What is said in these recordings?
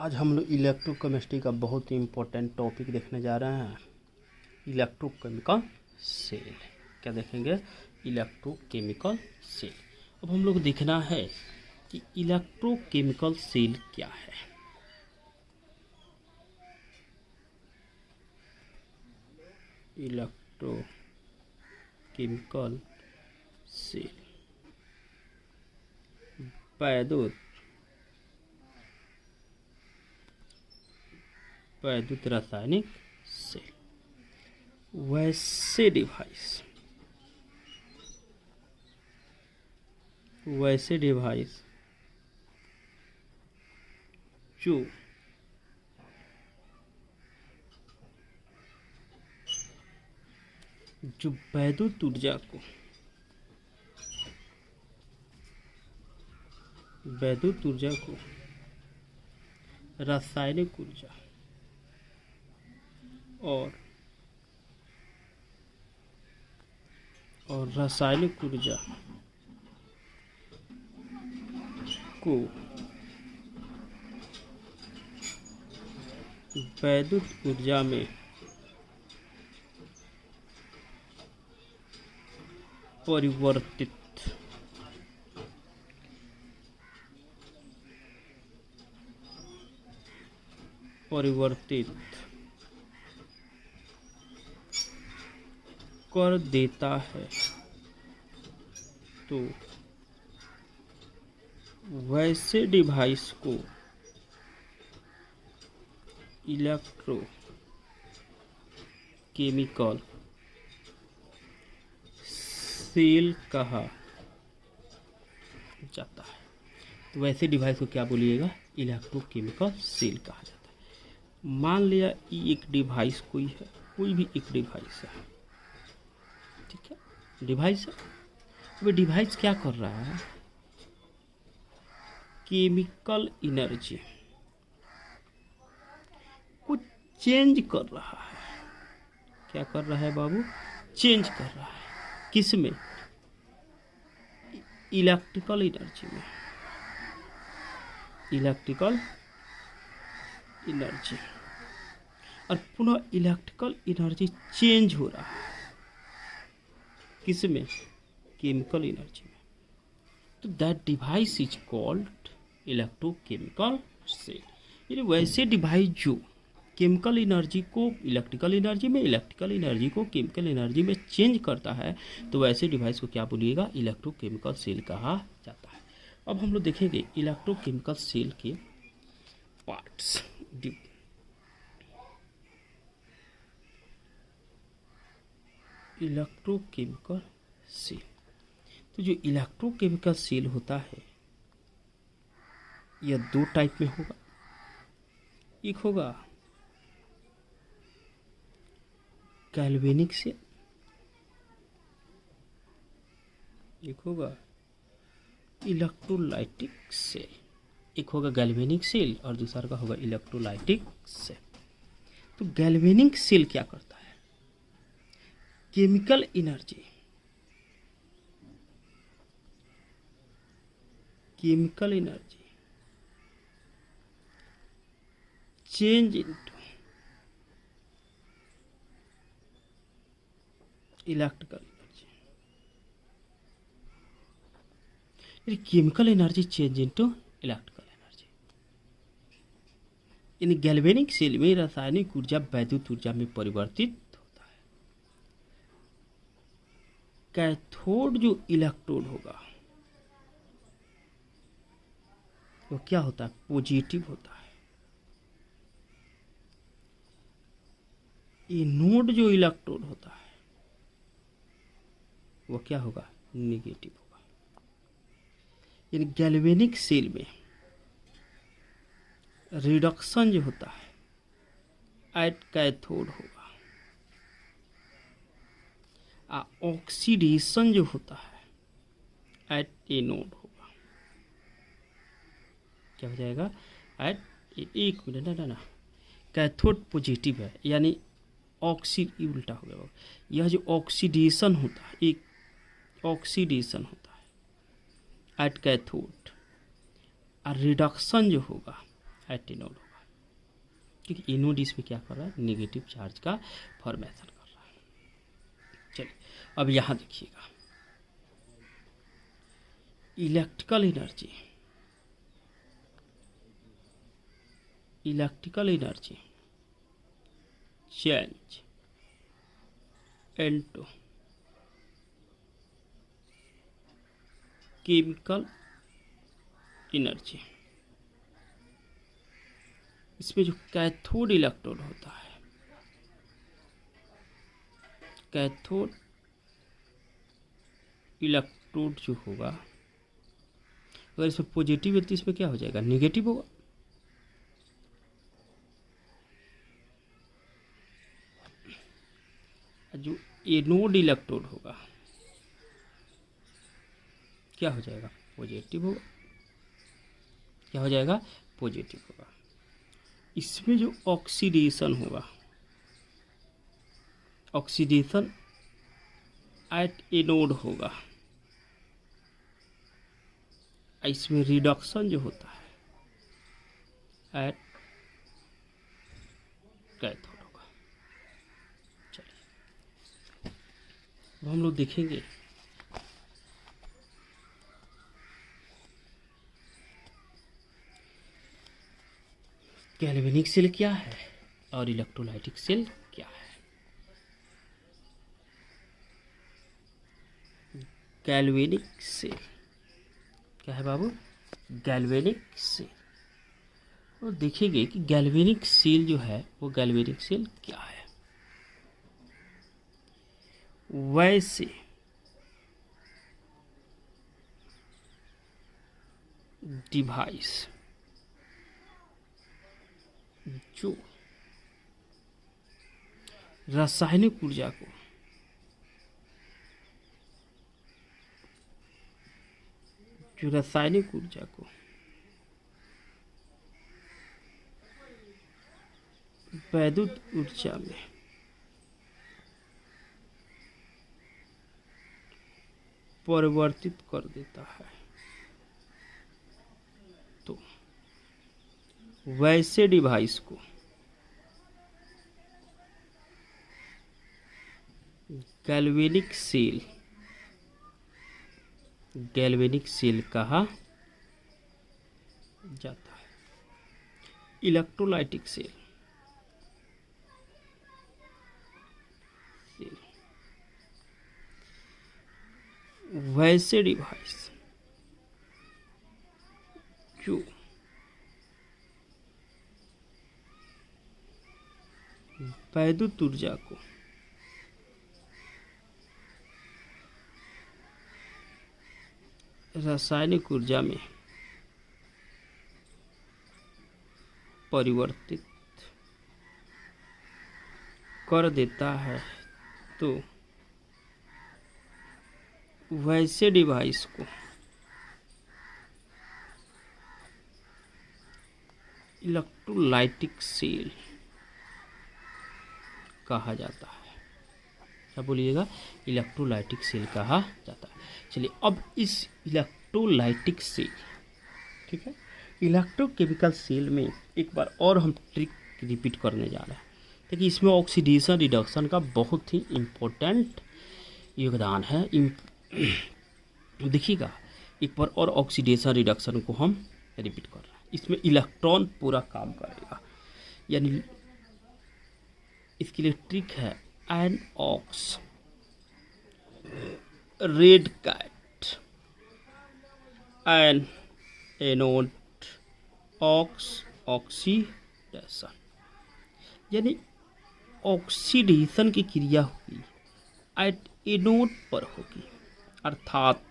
आज हम लोग इलेक्ट्रोकेमिस्ट्री का बहुत ही इम्पोर्टेंट टॉपिक देखने जा रहे हैं। इलेक्ट्रोकेमिकल सेल क्या देखेंगे? Electrochemical cell. अब हम लोग देखना है कि इलेक्ट्रोकेमिकल सेल क्या है। इलेक्ट्रोकेमिकल सेल वैद्युत रासायनिक सेल। वैसे डिवाइस जो वैद्युत ऊर्जा को रासायनिक ऊर्जा और रासायनिक ऊर्जा को वैद्युत ऊर्जा में परिवर्तित कर देता है, तो वैसे डिवाइस को इलेक्ट्रोकेमिकल सेल कहा जाता है। तो वैसे डिवाइस को क्या बोलिएगा? इलेक्ट्रोकेमिकल सेल कहा जाता है। मान लिया ये एक डिवाइस कोई भी एक डिवाइस है, ठीक है, डिवाइस है। वो डिवाइस क्या कर रहा है? केमिकल एनर्जी को चेंज कर रहा है। क्या कर रहा है बाबू? चेंज कर रहा है। किस में? इलेक्ट्रिकल एनर्जी में। इलेक्ट्रिकल एनर्जी और पुनः इलेक्ट्रिकल एनर्जी चेंज हो रहा है। किस में? केमिकल एनर्जी में। तो that device is called electrochemical cell. यानी वैसे डिवाइस जो केमिकल एनर्जी को इलेक्ट्रिकल एनर्जी में, इलेक्ट्रिकल एनर्जी को केमिकल एनर्जी में चेंज करता है, तो वैसे डिवाइस को क्या बोलिएगा? इलेक्ट्रोकेमिकल सेल कहा जाता है। अब हम लोग देखेंगे इलेक्ट्रोकेमिकल सेल के पार्ट्स। इलेक्ट्रोकेमिकल सेल, तो जो इलेक्ट्रोकेमिकल सेल होता है यह दो टाइप में होगा। एक होगा गैल्वेनिक सेल, एक होगा इलेक्ट्रोलाइटिक सेल। एक होगा गैल्वेनिक सेल और दूसरा का होगा इलेक्ट्रोलाइटिक सेल। तो गैल्वेनिक सेल क्या करता है? Chemical energy change into electrical energy. Chemical energy change into electrical energy. इन गैल्वेनिक सेल में रासायनिक ऊर्जा वैद्युत ऊर्जा में परिवर्तित होता है। कैथोड जो इलेक्ट्रोड होगा वो क्या होता है? पॉजिटिव होता है। एनोड जो इलेक्ट्रोड होता है वो क्या होगा? नेगेटिव होगा। यानी गैल्वेनिक सेल में रिडक्शन जो होता है एट कैथोड होगा, ऑक्सीडेशन जो होता है एट एनोड होगा। क्या हो जाएगा? एट एक मिनट ना, कैथोड पॉजिटिव है यानी उल्टा हो गया। यह जो ऑक्सीडेशन होता है, एक ऑक्सीडेशन होता है एट कैथोड और रिडक्शन जो होगा एट एनोड होगा। क्योंकि एनोड इसमें क्या कर रहा है, नेगेटिव चार्ज का फॉर्मेशन कर रहा है। चलिए अब यहाँ देखिएगा, electrical energy change into chemical energy. इसमें जो कैथोड इलेक्ट्रोड होता है, कैथोड इलेक्ट्रोड जो होगा, अगर इसमें पॉजिटिव है तो इसमें क्या हो जाएगा, नेगेटिव होगा। जो एनोड इलेक्ट्रोड होगा क्या हो जाएगा, पॉजिटिव होगा। क्या हो जाएगा, पॉजिटिव होगा। इसमें जो ऑक्सीडेशन होगा, ऑक्सीडेशन एट एनोड होगा, इसमें रिडक्शन जो होता है एट कैथोड होगा। चलिए अब हम लोग देखेंगे गैल्वेनिक सेल क्या है और इलेक्ट्रोलाइटिक सेल क्या है। गैल्वेनिक सेल क्या है बाबू, गैल्वेनिक सेल। और देखेंगे कि गैल्वेनिक सेल जो है वो गैल्वेनिक सेल क्या है। वैसे डिवाइस जो रासायनिक ऊर्जा को वैद्युत ऊर्जा में परिवर्तित कर देता है, तो वैसे डिवाइस को गैल्वेनिक सेल कहा जाता है। इलेक्ट्रोलाइटिक सेल वैसे डिवाइस जो वैद्युत ऊर्जा को रासायनिक ऊर्जा में परिवर्तित कर देता है, तो वैसे डिवाइस को इलेक्ट्रोलाइटिक सेल कहा जाता है। क्या बोलिएगा, इलेक्ट्रोलाइटिक सेल कहा जाता है। चलिए अब इस इलेक्ट्रोलाइटिक सेल, ठीक है, इलेक्ट्रोकेमिकल सेल में एक बार और हम ट्रिक रिपीट करने जा रहे हैं। देखिए इसमें ऑक्सीडेशन रिडक्शन का बहुत ही इम्पोर्टेंट योगदान है। देखिएगा एक बार और ऑक्सीडेशन रिडक्शन को हम रिपीट कर रहे हैं। इसमें इलेक्ट्रॉन पूरा काम करेगा, यानी इसके लिए ट्रिक है एनऑक्स, रेड कैट, एनोड, ऑक्सीडेशन, यानी ऑक्सीडेशन की क्रिया होगी एट एनोड पर होगी, अर्थात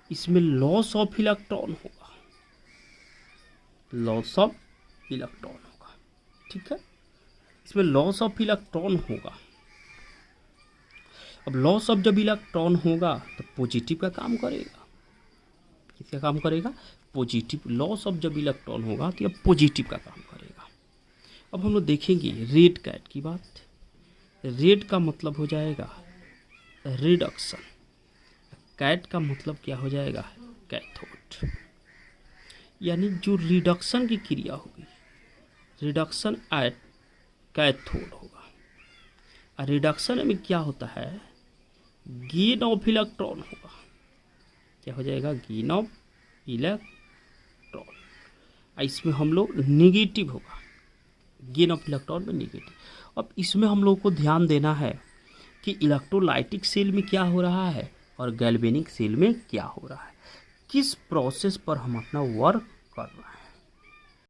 इसमें लॉस ऑफ इलेक्ट्रॉन होगा, लॉस ऑफ इलेक्ट्रॉन होगा। ठीक है, इसमें लॉस ऑफ इलेक्ट्रॉन होगा। अब लॉस ऑफ जब इलेक्ट्रॉन होगा तो पॉजिटिव का काम करेगा। किसका काम करेगा, पॉजिटिव। लॉस ऑफ जब इलेक्ट्रॉन होगा तो यह पॉजिटिव का काम करेगा। अब हम लोग देखेंगे रेड कैट की बात। रेड का मतलब हो जाएगा रिडक्शन, कैट का मतलब क्या हो जाएगा, कैथोड। यानी जो रिडक्शन की क्रिया होगी रिडक्शन एट कैथोड होगा। और रिडक्शन में क्या होता है, गेन ऑफ इलेक्ट्रॉन होगा। क्या हो जाएगा, गेन ऑफ इलेक्ट्रॉन। इसमें हम लोग निगेटिव होगा, गेन ऑफ इलेक्ट्रॉन में निगेटिव। अब इसमें हम लोग को ध्यान देना है कि इलेक्ट्रोलाइटिक सेल में क्या हो रहा है और गैल्वेनिक सेल में क्या हो रहा है, किस प्रोसेस पर हम अपना वर्क कर रहे हैं।